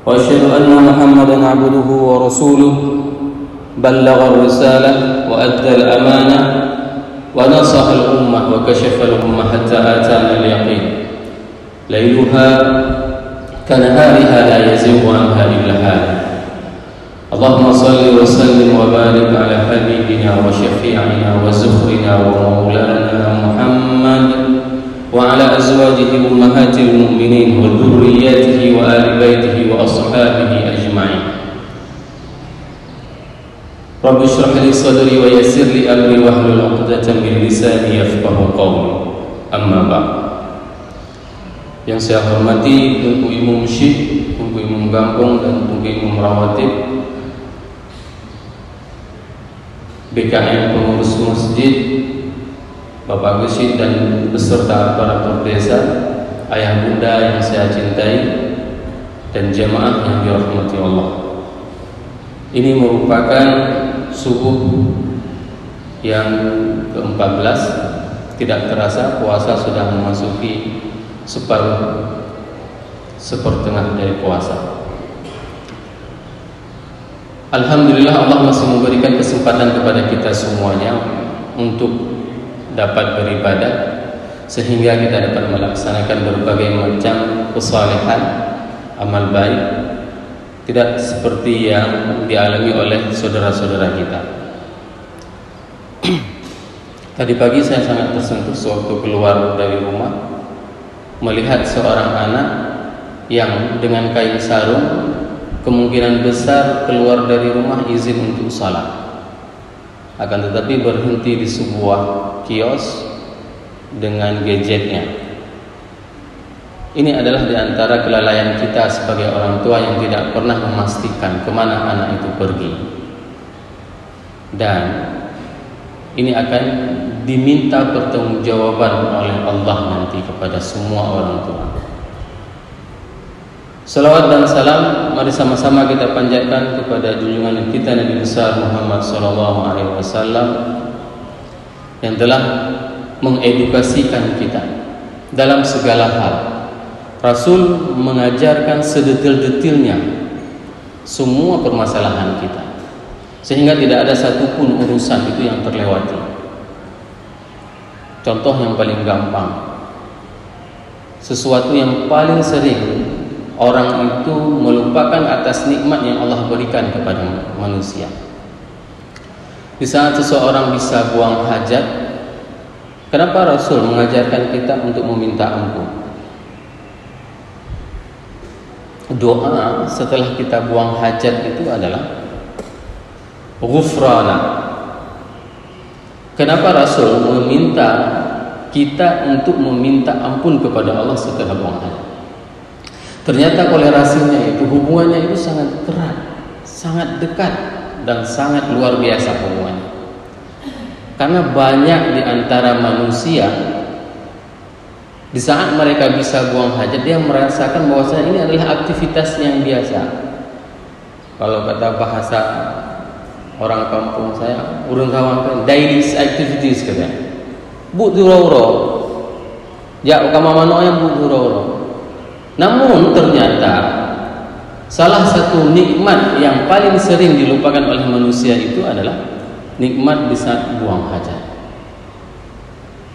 وأشهد أن محمدا عبده ورسوله بلغ الرسالة وأدى الأمانة ونصح الأمة وكشف الأمة حتى آتانا اليقين ليلها كنهارها لا يزيغ عنها إلا هالك. اللهم صل وسلم وبارك على حبيبنا وشفيعنا وزخرنا ومولانا محمد وعلى أزواجه أمهات المؤمنين وذرياته وآل بيته وأصحابه أجمعين. رب اشرح لي صدري ويسر لي أمري واحلل عقدة من لساني يفقهوا قولي. أما بعد. Yang saya hormati Tunku Imam Syekh, Tunku Imam Gampong, dan Tunku Imam Rawatib, BKM pengurus masjid, Bapak Gesit dan beserta para desa, ayah bunda yang saya cintai, dan jamaah yang dirahmati Allah. Ini merupakan subuh yang ke-14. Tidak terasa puasa sudah memasuki sepertengah dari puasa. Alhamdulillah, Allah masih memberikan kesempatan kepada kita semuanya untuk dapat beribadah, sehingga kita dapat melaksanakan berbagai macam kesalehan, amal baik, tidak seperti yang dialami oleh saudara-saudara kita. Tadi pagi saya sangat tersentuh sewaktu keluar dari rumah, melihat seorang anak yang dengan kain sarung kemungkinan besar keluar dari rumah izin untuk salat, akan tetapi berhenti di sebuah kios dengan gadgetnya. Ini adalah di antara kelalaian kita sebagai orang tua yang tidak pernah memastikan kemana anak itu pergi, dan ini akan diminta pertanggungjawaban oleh Allah nanti kepada semua orang tua. Salawat dan salam mari sama-sama kita panjatkan kepada junjungan kita Nabi besar Muhammad SAW yang telah mengedukasikan kita dalam segala hal. Rasul mengajarkan sedetil-detilnya semua permasalahan kita, sehingga tidak ada satupun urusan itu yang terlewati. Contoh yang paling gampang, sesuatu yang paling sering orang itu melupakan atas nikmat yang Allah berikan kepada manusia. Di saat seseorang bisa buang hajat, kenapa Rasul mengajarkan kita untuk meminta ampun? Doa setelah kita buang hajat itu adalah ghufrana. Kenapa Rasul meminta kita untuk meminta ampun kepada Allah setelah buang hajat? Ternyata kolerasinya itu, hubungannya itu sangat erat, sangat dekat, dan sangat luar biasa hubungannya. Karena banyak di antara manusia, di saat mereka bisa buang hajat, dia merasakan bahwasanya ini adalah aktivitas yang biasa. Kalau kata bahasa orang kampung saya, urang kawan daily activities katanya. Buduroro. Ya ukamamano yang buduroro. Namun ternyata salah satu nikmat yang paling sering dilupakan oleh manusia itu adalah nikmat di saat buang hajat.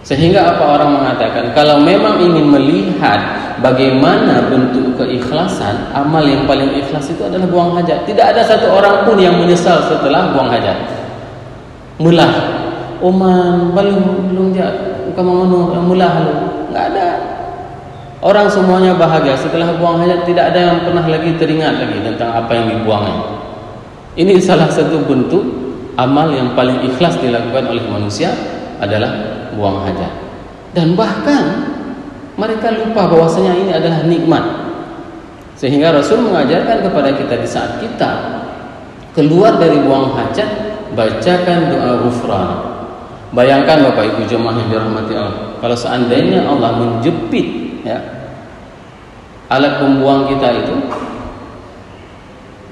Sehingga apa orang mengatakan, kalau memang ingin melihat bagaimana bentuk keikhlasan, amal yang paling ikhlas itu adalah buang hajat. Tidak ada satu orang pun yang menyesal setelah buang hajat. Mulah, oman belum jat, kamu mulah lu, nggak ada. Orang semuanya bahagia setelah buang hajat, tidak ada yang pernah lagi teringat lagi tentang apa yang dibuangnya. Ini salah satu bentuk amal yang paling ikhlas dilakukan oleh manusia adalah buang hajat. Dan bahkan mereka lupa bahwasanya ini adalah nikmat. Sehingga Rasul mengajarkan kepada kita di saat kita keluar dari buang hajat, bacakan doa ghufran. Bayangkan Bapak Ibu jemaah yang dirahmati Allah, kalau seandainya Allah menjepit alat pembuang kita itu,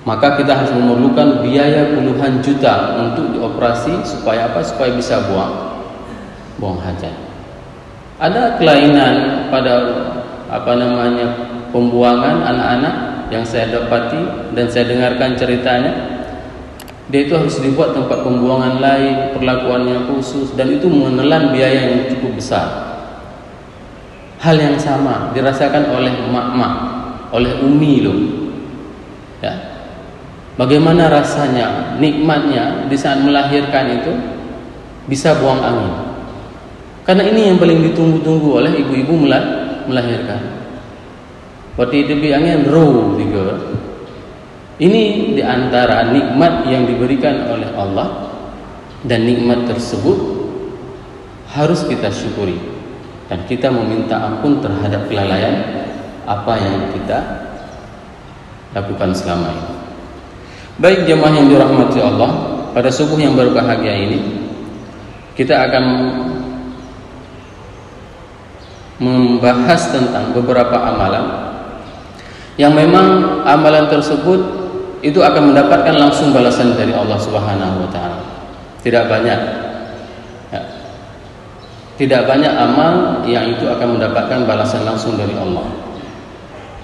maka kita harus memerlukan biaya puluhan juta untuk dioperasi supaya apa? Supaya bisa buang hajat. Ada kelainan pada pembuangan anak-anak yang saya dapati dan saya dengarkan ceritanya, dia itu harus dibuat tempat pembuangan lain, perlakuannya khusus, dan itu menelan biaya yang cukup besar. Hal yang sama dirasakan oleh mak-mak, oleh umi loh. Ya. Bagaimana rasanya, nikmatnya di saat melahirkan itu bisa buang angin. Karena ini yang paling ditunggu-tunggu oleh ibu-ibu melahirkan. Waktu itu angin roh juga. Ini diantara nikmat yang diberikan oleh Allah, dan nikmat tersebut harus kita syukuri dan kita meminta ampun terhadap kelalaian apa yang kita lakukan selama ini. Baik jemaah yang dirahmati Allah, pada subuh yang berbahagia ini kita akan membahas tentang beberapa amalan yang memang amalan tersebut itu akan mendapatkan langsung balasan dari Allah Subhanahu wa taala. Tidak banyak. Ya. Tidak banyak amal yang itu akan mendapatkan balasan langsung dari Allah.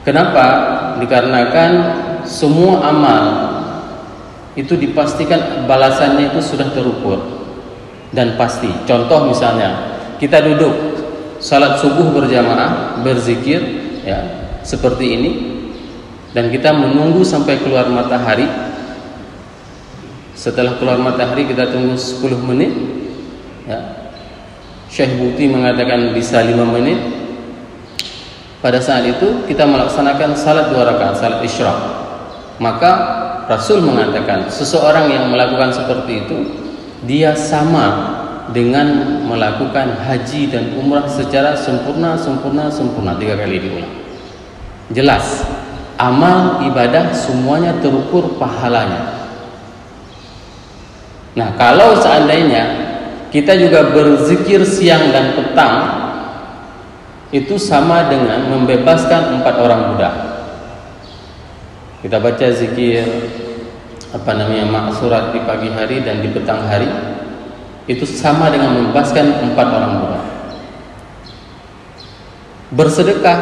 Kenapa? Dikarenakan semua amal itu dipastikan balasannya itu sudah terukur dan pasti. Contoh misalnya, kita duduk salat subuh berjamaah, berzikir ya, seperti ini, dan kita menunggu sampai keluar matahari. Setelah keluar matahari kita tunggu 10 menit ya. Syekh Buti mengatakan bisa 5 menit. Pada saat itu kita melaksanakan salat 2 rakaat, salat isyraq. Maka Rasul mengatakan seseorang yang melakukan seperti itu, dia sama dengan melakukan haji dan umrah secara sempurna 3 kali diulang. Jelas, amal ibadah semuanya terukur pahalanya. Nah, kalau seandainya kita juga berzikir siang dan petang, itu sama dengan membebaskan 4 orang budak. Kita baca zikir ma'surat di pagi hari dan di petang hari, itu sama dengan membebaskan 4 orang budak. Bersedekah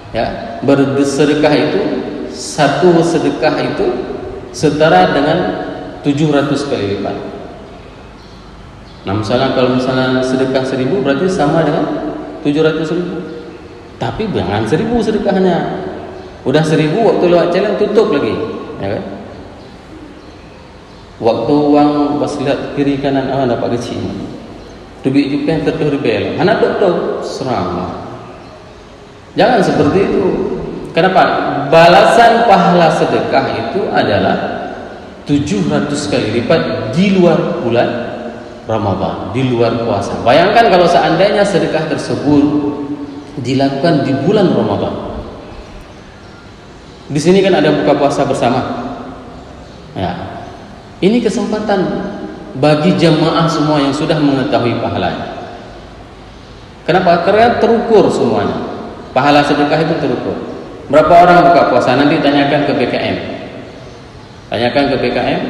ya, bersedekah itu, satu sedekah itu setara dengan 700 kali lipat. Nah, kalau misalnya sedekah 1000 berarti sama dengan 700.000. Tapi jangan 1000 sedekahnya. Udah 1000 waktu lewat jalan tutup lagi, ya kan? Waktu uang pas lihat kiri kanan dapat kecil. Duit juga tertuh rebel. Anak tutup seram. Jangan seperti itu. Kenapa? Balasan pahala sedekah itu adalah 700 kali lipat di luar bulan Ramadan, di luar puasa. Bayangkan kalau seandainya sedekah tersebut dilakukan di bulan Ramadan. Di sini kan ada buka puasa bersama. Ya. Ini kesempatan bagi jemaah semua yang sudah mengetahui pahalanya. Kenapa? Karena terukur semuanya. Pahala sedekah itu terukur. Berapa orang buka puasa? Nanti tanyakan ke BKM. Tanyakan ke BKM.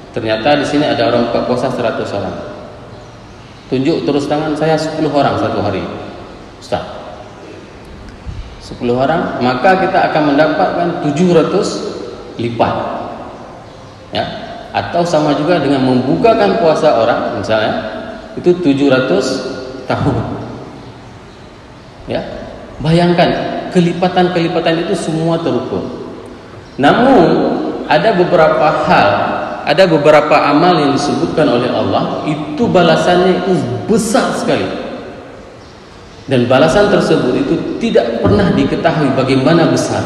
Ternyata di sini ada orang buka puasa 100 orang. Tunjuk terus tangan, saya 10 orang satu hari. Ustaz. 10 orang, maka kita akan mendapatkan 700 lipat. Ya. Atau sama juga dengan membukakan puasa orang, misalnya itu 700 tahun. Ya. Bayangkan kelipatan-kelipatan itu semua terukur. Namun ada beberapa hal, ada beberapa amal yang disebutkan oleh Allah, itu balasannya itu besar sekali. Dan balasan tersebut itu tidak pernah diketahui bagaimana besar.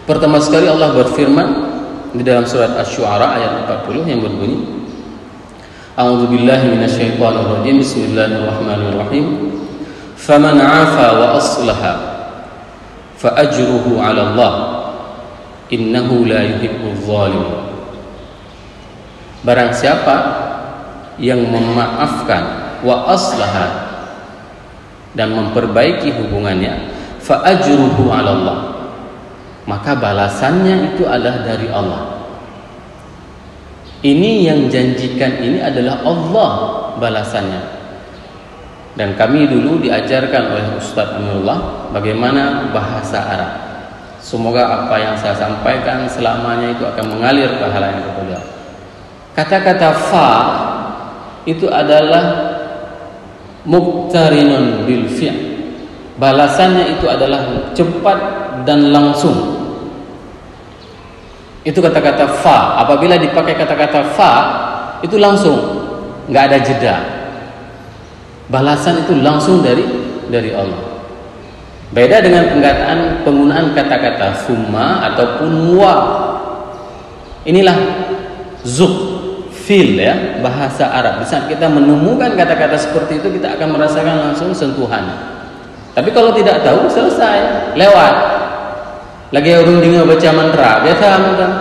Pertama sekali Allah berfirman di dalam surat Asy-Syu'ara ayat 40 yang berbunyi, A'udzubillahi minasyaitonirrajim, Bismillahirrahmanirrahim. Faman 'afa wa aslaha fa ajruhu 'ala Allah. Innahu la yuhibbuz zalimin. Barang siapa yang memaafkan wa aslaha dan memperbaiki hubungannya, fa ajruhu 'ala Allah, maka balasannya itu adalah dari Allah. Ini yang janjikan ini adalah Allah balasannya. Dan kami dulu diajarkan oleh Ustaz Amirullah bagaimana bahasa Arab. Semoga apa yang saya sampaikan selamanya itu akan mengalir pahala yang beliau. Kata-kata fa itu adalah muqtarinun bil fi'l. Balasannya itu adalah cepat dan langsung. Itu kata-kata fa. Apabila dipakai kata-kata fa itu langsung, nggak ada jeda. Balasan itu langsung dari Allah. Beda dengan penggunaan kata-kata summa ataupun wa. Inilah zuk fil ya, bahasa Arab. Di saat kita menemukan kata-kata seperti itu, kita akan merasakan langsung sentuhan. Tapi kalau tidak tahu, selesai, lewat. Lagi orang dengar baca mantra, biasa kan.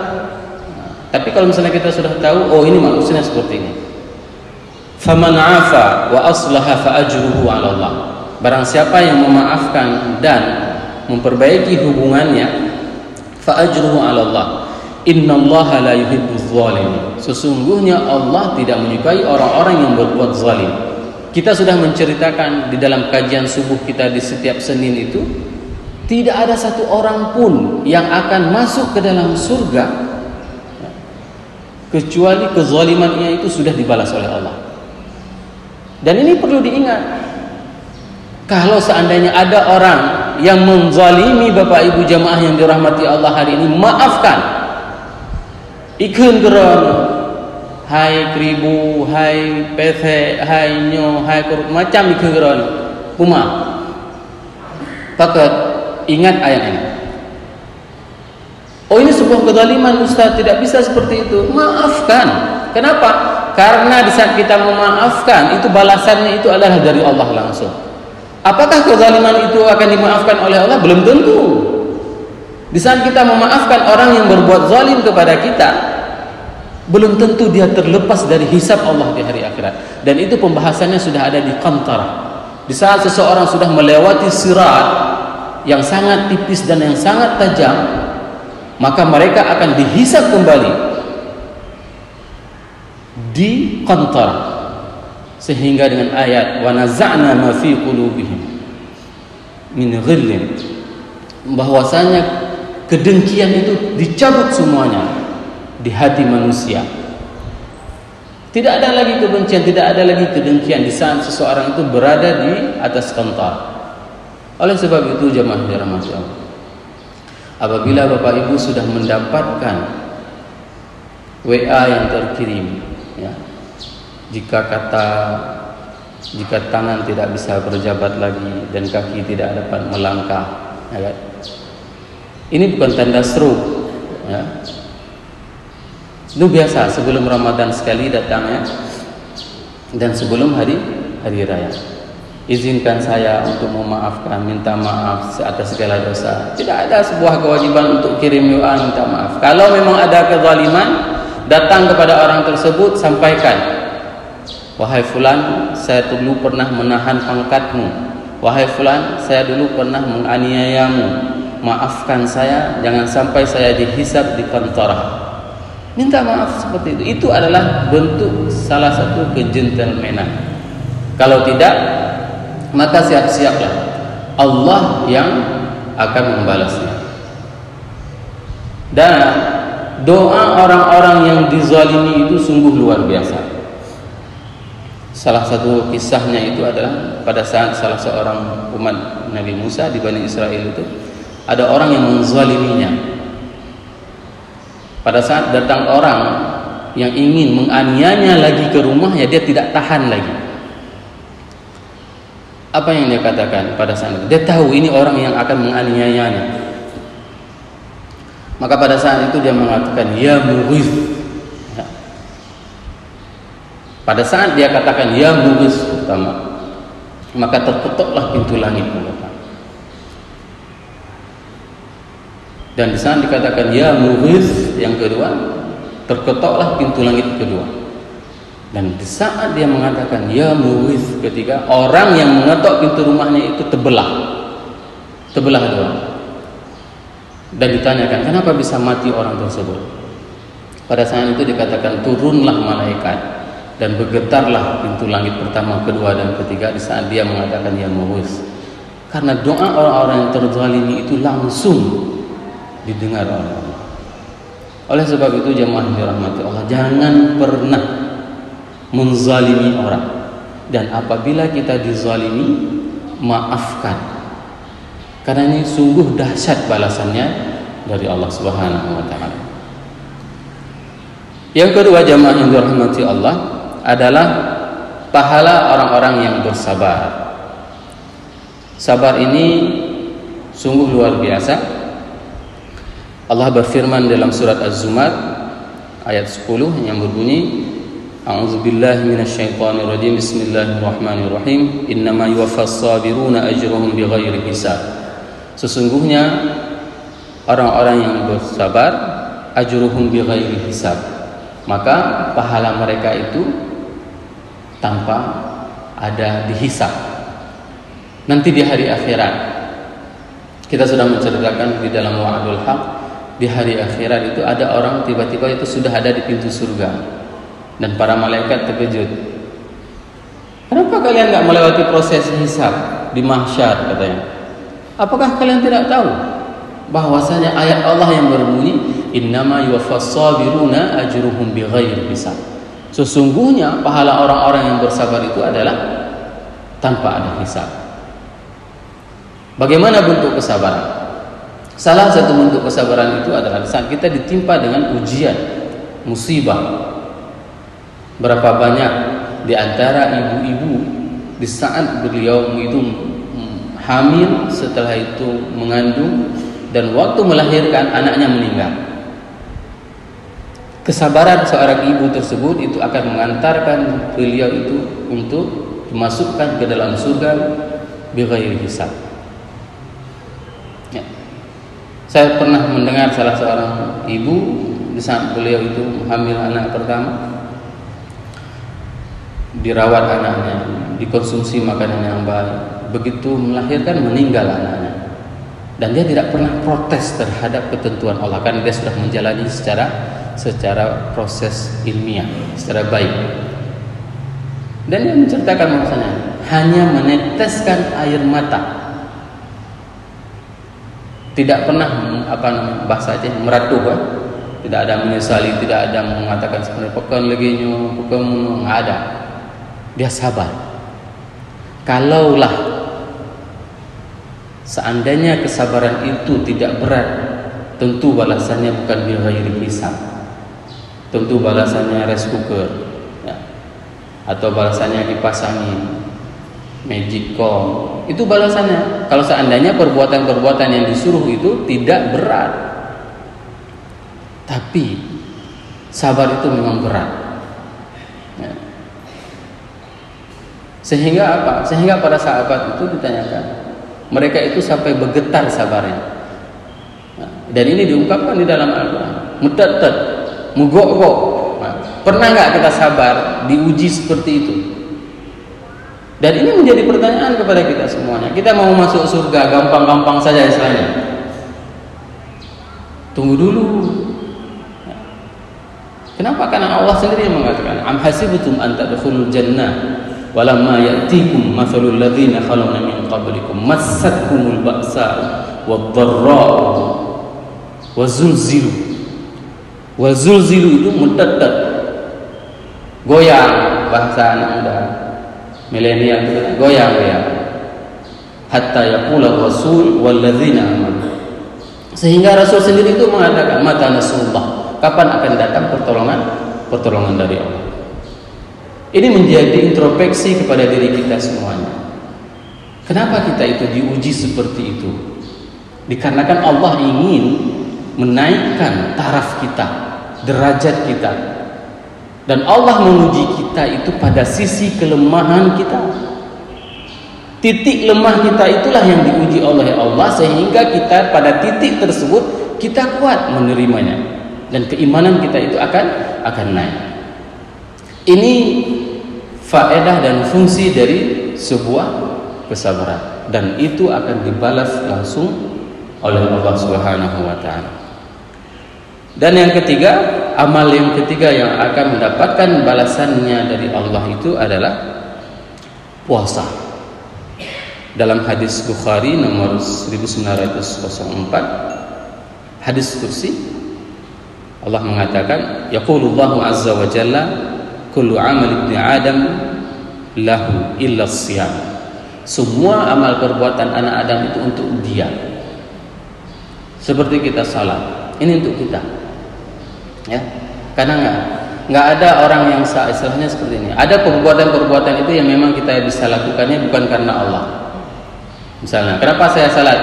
Tapi kalau misalnya kita sudah tahu, oh ini maksudnya seperti ini. Faman 'afa wa aslaha fa ajruhu 'ala Allah. Barang siapa yang memaafkan dan memperbaiki hubungannya, fa ajruhu 'ala Allah. Innallaha la yuhibbuz zalimin. Sesungguhnya Allah tidak menyukai orang-orang yang berbuat zalim. Kita sudah menceritakan di dalam kajian subuh kita di setiap Senin itu, tidak ada satu orang pun yang akan masuk ke dalam surga kecuali kezalimannya itu sudah dibalas oleh Allah. Dan ini perlu diingat. Kalau seandainya ada orang yang menzalimi Bapak Ibu jamaah yang dirahmati Allah hari ini, maafkan. Ikun geron, hai kribu, hai pethe, hai nyo, hai kurut, macam ikun geron, kuma. Pakat ingat ayat ini. Oh ini sebuah kezaliman Ustaz, tidak bisa seperti itu. Maafkan. Kenapa? Karena di saat kita memaafkan, itu balasannya itu adalah dari Allah langsung. Apakah kezaliman itu akan dimaafkan oleh Allah? Belum tentu. Di saat kita memaafkan orang yang berbuat zalim kepada kita, belum tentu dia terlepas dari hisab Allah di hari akhirat. Dan itu pembahasannya sudah ada di Qantarah. Di saat seseorang sudah melewati sirat yang sangat tipis dan yang sangat tajam, maka mereka akan dihisab kembali di Qantarah. Sehingga dengan ayat wa naza'na ma fi qulubihim min ghillin, bahwasanya kedengkian itu dicabut semuanya di hati manusia. Tidak ada lagi kebencian, tidak ada lagi kedengkian di saat seseorang itu berada di atas Qantarah. Oleh sebab itu jemaah dirahmati Allah, apabila Bapak Ibu sudah mendapatkan WA yang terkirim ya, jika tangan tidak bisa berjabat lagi dan kaki tidak dapat melangkah, ya kan? Ini bukan tanda stroke, ya. Itu biasa sebelum Ramadan sekali datangnya dan sebelum hari raya. Izinkan saya untuk memaafkan, minta maaf atas segala dosa. Tidak ada sebuah kewajiban untuk kirim doa minta maaf. Kalau memang ada kezaliman, datang kepada orang tersebut, sampaikan. Wahai fulan, saya dulu pernah menahan pangkatmu. Wahai fulan, saya dulu pernah menganiayamu. Maafkan saya, jangan sampai saya dihisab di Qantarah. Minta maaf seperti itu. Itu adalah bentuk salah satu kegentlemanan. Kalau tidak, maka siap-siaplah Allah yang akan membalasnya. Dan doa orang-orang yang dizalimi itu sungguh luar biasa. Salah satu kisahnya itu adalah pada saat salah seorang umat Nabi Musa di Bani Israel itu ada orang yang menzaliminya. Pada saat datang orang yang ingin menganiayanya lagi ke rumahnya, dia tidak tahan lagi. Apa yang dia katakan pada saat itu? Dia tahu ini orang yang akan menganiayanya. Maka pada saat itu dia mengatakan, ya mughith. Pada saat dia katakan ya mughith pertama, maka terketoklah pintu langit. Dan di saat dikatakan ya mughith yang kedua, terketoklah pintu langit kedua. Dan di saat dia mengatakan ya mughith ketiga, orang yang mengetok pintu rumahnya itu terbelah dua. Dan ditanyakan kenapa bisa mati orang tersebut. Pada saat itu dikatakan turunlah malaikat dan bergetarlah pintu langit pertama, kedua dan ketiga di saat dia mengatakan ya mughith. Karena doa orang-orang yang terzalimi itu langsung didengar oleh Allah. Oleh sebab itu jemaah yang dirahmati Allah, jangan pernah menzalimi orang. Dan apabila kita dizalimi, maafkan. Karena ini sungguh dahsyat balasannya dari Allah Subhanahu wa taala. Yang kedua jemaah yang dirahmati Allah adalah pahala orang-orang yang bersabar. Sabar ini sungguh luar biasa. Allah berfirman dalam surat Az-Zumar ayat 10 yang berbunyi, A'udzubillahi minasyaitonir rajim. Bismillahirrahmanirrahim. Innama yuwaffas sabiruna ajruhum bighairi hisab. Sesungguhnya orang-orang yang bersabar ajruhum bighairi hisab, maka pahala mereka itu tanpa ada dihisab. Nanti di hari akhirat, kita sudah menceritakan di dalam Wa'dul Haq, di hari akhirat itu ada orang tiba-tiba itu sudah ada di pintu surga, dan para malaikat terkejut. Kenapa kalian nggak melewati proses hisab di mahsyar, katanya? Apakah kalian tidak tahu bahwasanya ayat Allah yang berbunyi innama yuwaffas sabiruna ajruhum bighairi hisab. Sesungguhnya pahala orang-orang yang bersabar itu adalah tanpa ada hisab. Bagaimana bentuk kesabaran? Salah satu bentuk kesabaran itu adalah saat kita ditimpa dengan ujian, musibah. Berapa banyak di antara ibu-ibu di saat beliau itu hamil, setelah itu mengandung, dan waktu melahirkan anaknya meninggal. Kesabaran seorang ibu tersebut itu akan mengantarkan beliau itu untuk dimasukkan ke dalam surga bighairi hisab. Ya. Saya pernah mendengar salah seorang ibu di saat beliau itu hamil anak pertama, dirawat anaknya, dikonsumsi makanan yang baik, begitu melahirkan meninggal anaknya, dan dia tidak pernah protes terhadap ketentuan Allah karena dia sudah menjalani secara proses ilmiah secara baik. Dan dia menceritakan bahwasanya hanya meneteskan air mata, tidak pernah bahasa aja meratuh, tidak ada menyesali, tidak ada mengatakan sebenarnya pekan leginyo, pekan nggak ada. Dia sabar. Kalaulah seandainya kesabaran itu tidak berat, tentu balasannya bukan bighairi hisab. Tentu balasannya rice cooker, ya. Atau balasannya dipasangin magic comb. Itu balasannya. Kalau seandainya perbuatan-perbuatan yang disuruh itu tidak berat. Tapi sabar itu memang berat. Ya. Sehingga apa? Sehingga para sahabat itu ditanyakan, mereka itu sampai bergetar sabarnya. Nah, dan ini diungkapkan di dalam Al-Quran. Mutattat, mugok-gok. Nah, pernah nggak kita sabar diuji seperti itu? Dan ini menjadi pertanyaan kepada kita semuanya. Kita mau masuk surga gampang-gampang saja istilahnya. Tunggu dulu. Nah, kenapa? Karena Allah sendiri yang mengatakan, am hasibtum an tadkhulul jannah walamma ya'tikum mathalul ladzina khalawna min qablikum massatkumul ba'sa'u wadh-dharra'u wazulzilu. Wazulzilu itu mutattat, goyang, bahasa anak muda milenial itu goyang-goyang, hatta yaqula rasul wal ladzina amanu. Sehingga Rasul sendiri itu mengatakan, mata nasrullah, kapan akan datang pertolongan dari Allah. Ini menjadi introspeksi kepada diri kita semuanya. Kenapa kita itu diuji seperti itu? Dikarenakan Allah ingin menaikkan taraf kita, derajat kita. Dan Allah menguji kita itu pada sisi kelemahan kita. Titik lemah kita itulah yang diuji oleh Allah, sehingga kita pada titik tersebut kita kuat menerimanya, dan keimanan kita itu akan naik. Ini faedah dan fungsi dari sebuah kesabaran, dan itu akan dibalas langsung oleh Allah Subhanahu wa taala. Dan yang ketiga, amal yang ketiga yang akan mendapatkan balasannya dari Allah itu adalah puasa. Dalam hadis Bukhari nomor 1904, hadis kursi Allah mengatakan, yaqulullahu azza wa jalla, kullu amal ibni adam lahu illa siyam. Semua amal perbuatan anak Adam itu untuk dia. Seperti kita salat, ini untuk kita. Ya. Karena nggak ada orang yang istilahnya seperti ini. Ada perbuatan-perbuatan itu yang memang kita bisa lakukannya bukan karena Allah. Misalnya, kenapa saya salat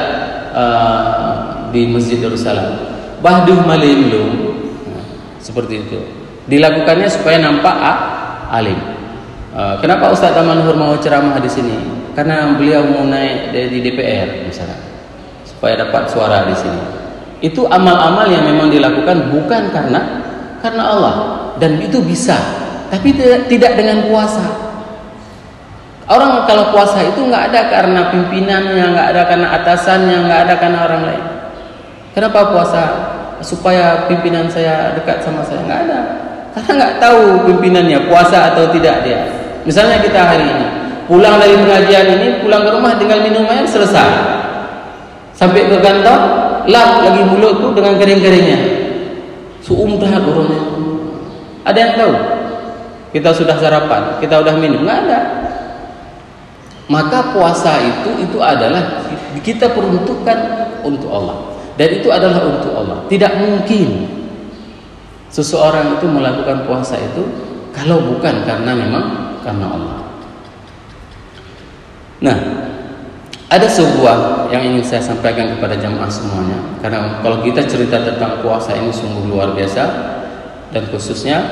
di Masjid Darussalam? Bahduh malimlum. Seperti itu. Dilakukannya supaya nampak alim. Kenapa Ustaz Tamanhur mau ceramah di sini? Karena beliau mau naik di DPR misalnya, supaya dapat suara di sini. Itu amal-amal yang memang dilakukan bukan karena Allah, dan itu bisa, tapi tidak dengan puasa. Orang kalau puasa itu nggak ada karena pimpinannya, nggak ada karena atasannya, nggak ada karena orang lain. Kenapa puasa? Supaya pimpinan saya dekat sama saya? Nggak ada, karena nggak tahu pimpinannya puasa atau tidak dia. Misalnya kita hari ini pulang dari pengajian ini, pulang ke rumah tinggal minum air, selesai. Sampai ke kantor, lap lagi mulut tuh dengan kering-keringnya. Suumdah orangnya. Ada yang tahu? Kita sudah sarapan, kita sudah minum, nggak ada. Maka puasa itu adalah kita peruntukkan untuk Allah, dan itu adalah untuk Allah. Tidak mungkin seseorang itu melakukan puasa itu kalau bukan karena memang karena Allah. Nah, ada sebuah yang ingin saya sampaikan kepada jamaah semuanya, karena kalau kita cerita tentang puasa ini sungguh luar biasa, dan khususnya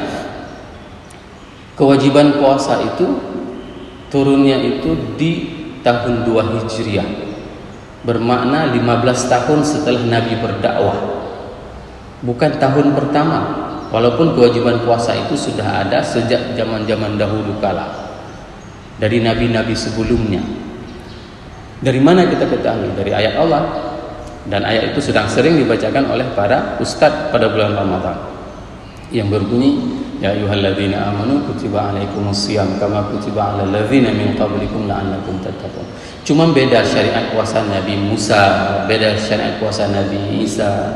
kewajiban puasa itu turunnya itu di tahun 2 Hijriah, bermakna 15 tahun setelah Nabi berdakwah, bukan tahun pertama, walaupun kewajiban puasa itu sudah ada sejak zaman-zaman dahulu kala dari nabi-nabi sebelumnya. Dari mana kita ketahui? Dari ayat Allah, dan ayat itu sedang sering dibacakan oleh para ustadz pada bulan Ramadan, yang berbunyi, ya ayyuhalladzina amanu kutiba alaikumusiyam kama kutiba alal ladzina min qablikum la'allakum tattaqun. Cuma beda syariat puasa Nabi Musa, beda syariat puasa Nabi Isa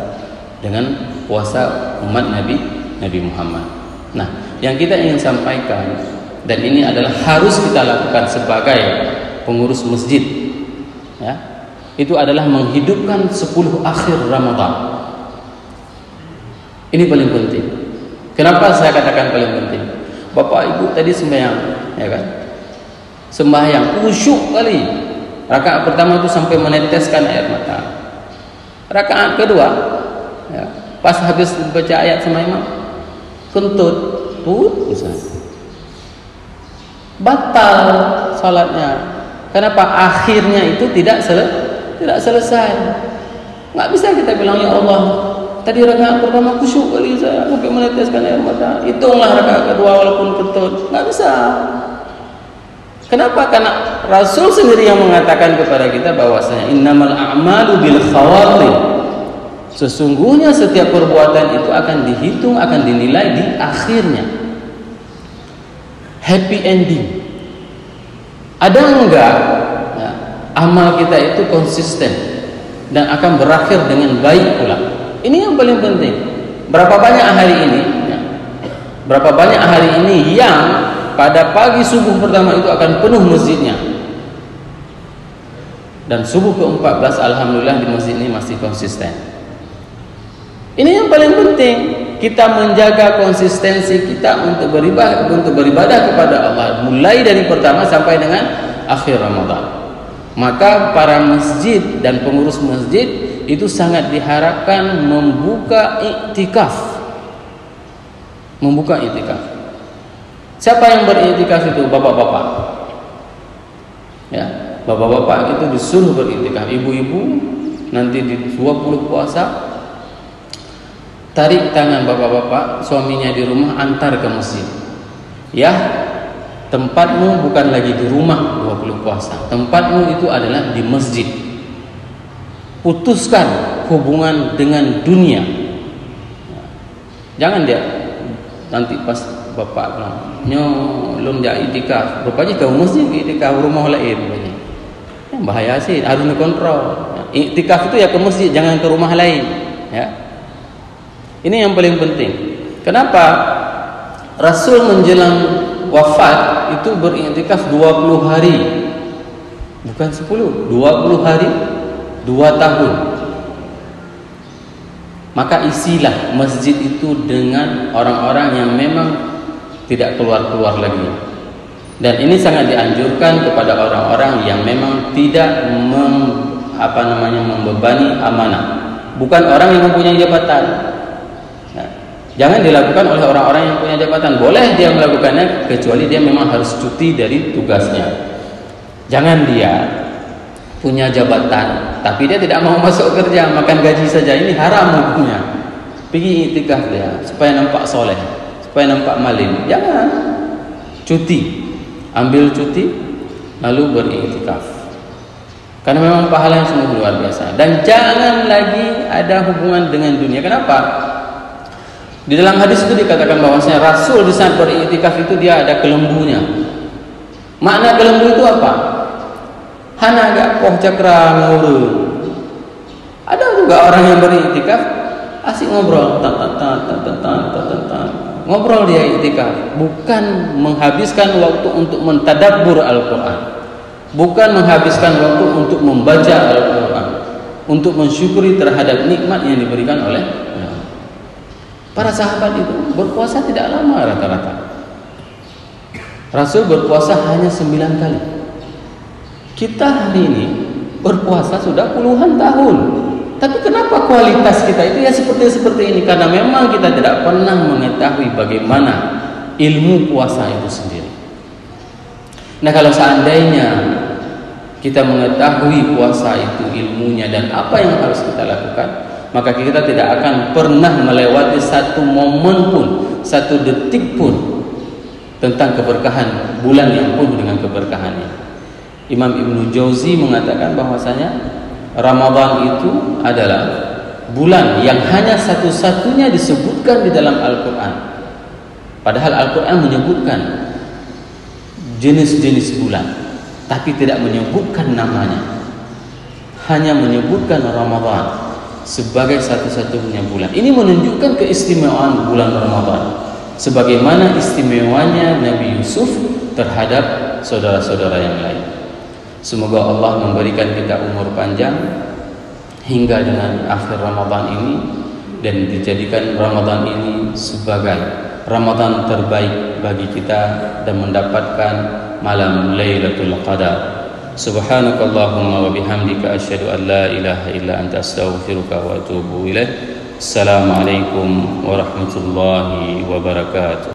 dengan puasa umat Nabi Muhammad. Nah, yang kita ingin sampaikan, dan ini adalah harus kita lakukan sebagai pengurus masjid, ya, itu adalah menghidupkan 10 akhir Ramadan. Ini paling penting. Kenapa saya katakan paling penting? Bapak Ibu tadi sembahyang, ya kan? Sembahyang khusyuk kali. Rakaat pertama itu sampai meneteskan air mata. Rakaat kedua, ya, pas habis baca ayat sama imam, kentut, misalnya, batal salatnya. Kenapa? Akhirnya itu tidak selesai. Nggak bisa kita bilang, ya Allah, tadi rakaat pertama khusyuk kali saya sampai meneteskan air mata, hitunglah rakaat kedua walaupun kentut. Nggak bisa. Kenapa? Karena Rasul sendiri yang mengatakan kepada kita bahwasanya innamal a'malu bil khawatim. Sesungguhnya setiap perbuatan itu akan dihitung, akan dinilai di akhirnya. Happy ending. Ada enggak ya, amal kita itu konsisten dan akan berakhir dengan baik pula? Ini yang paling penting. Berapa banyak hari ini ya, berapa banyak hari ini yang pada pagi subuh pertama itu akan penuh masjidnya, dan subuh ke-14 alhamdulillah di masjid ini masih konsisten. Ini yang paling penting, kita menjaga konsistensi kita untuk beribadah kepada Allah mulai dari pertama sampai dengan akhir Ramadan. Maka para masjid dan pengurus masjid itu sangat diharapkan membuka iktikaf. Siapa yang beriktikaf itu? Bapak-bapak. Ya, bapak-bapak itu disuruh beriktikaf. Ibu-ibu nanti di 20 puasa tarik tangan bapak-bapak suaminya di rumah, antar ke masjid. Ya, tempatmu bukan lagi di rumah 20 puasa. Tempatmu itu adalah di masjid. Putuskan hubungan dengan dunia. Jangan dia nanti pas bapak bilang, "Nyo, belum dia iktikaf." Rupanya kau masjid iktikaf rumah lain rupanya. Yang bahaya sih, harus dikontrol. Iktikaf itu ya ke masjid, jangan ke rumah lain, ya. Ini yang paling penting. Kenapa Rasul menjelang wafat itu beriktikaf 20 hari, bukan 10, 20 hari, 2 tahun. Maka isilah masjid itu dengan orang-orang yang memang tidak keluar-keluar lagi. Dan ini sangat dianjurkan kepada orang-orang yang memang tidak membebani amanah, bukan orang yang mempunyai jabatan. Nah, jangan dilakukan oleh orang-orang yang punya jabatan. Boleh dia melakukannya kecuali dia memang harus cuti dari tugasnya. Jangan dia punya jabatan tapi dia tidak mau masuk kerja, makan gaji saja, ini haram hukumnya. Pergi iktikaf dia supaya nampak soleh, supaya nampak malim. Jangan, cuti, ambil cuti lalu beriktikaf, karena memang pahala yang sungguh luar biasa. Dan jangan lagi ada hubungan dengan dunia. Kenapa? Di dalam hadis itu dikatakan bahwasanya Rasul di saat beriktikaf itu dia ada kelembunya. Makna kelembu itu apa? Hana gak poh cakra ngurung. Ada juga orang yang beriktikaf asik ngobrol, ngobrol dia iktikaf, bukan menghabiskan waktu untuk mentadabbur Al-Quran, bukan menghabiskan waktu untuk membaca Al-Quran, untuk mensyukuri terhadap nikmat yang diberikan oleh para sahabat. Itu berpuasa tidak lama rata-rata. Rasul berpuasa hanya 9 kali. Kita hari ini berpuasa sudah puluhan tahun. Tapi kenapa kualitas kita itu ya seperti ini? Karena memang kita tidak pernah mengetahui bagaimana ilmu puasa itu sendiri. Nah, kalau seandainya kita mengetahui puasa itu ilmunya dan apa yang harus kita lakukan, maka kita tidak akan pernah melewati satu momen pun, satu detik pun tentang keberkahan bulan yang penuh dengan keberkahannya. Imam Ibnu Jauzi mengatakan bahwasanya Ramadan itu adalah bulan yang hanya satu-satunya disebutkan di dalam Al-Quran. Padahal Al-Quran menyebutkan jenis-jenis bulan, tapi tidak menyebutkan namanya. Hanya menyebutkan Ramadan sebagai satu-satunya bulan. Ini menunjukkan keistimewaan bulan Ramadan, sebagaimana istimewanya Nabi Yusuf terhadap saudara-saudara yang lain. Semoga Allah memberikan kita umur panjang hingga dengan akhir Ramadan ini, dan dijadikan Ramadan ini sebagai Ramadan terbaik bagi kita dan mendapatkan malam Lailatul Qadar. Subhanakallahumma wa bihamdika asyhadu an la ilaha illa anta astaghfiruka wa atubu ilaik. Assalamualaikum warahmatullahi wabarakatuh.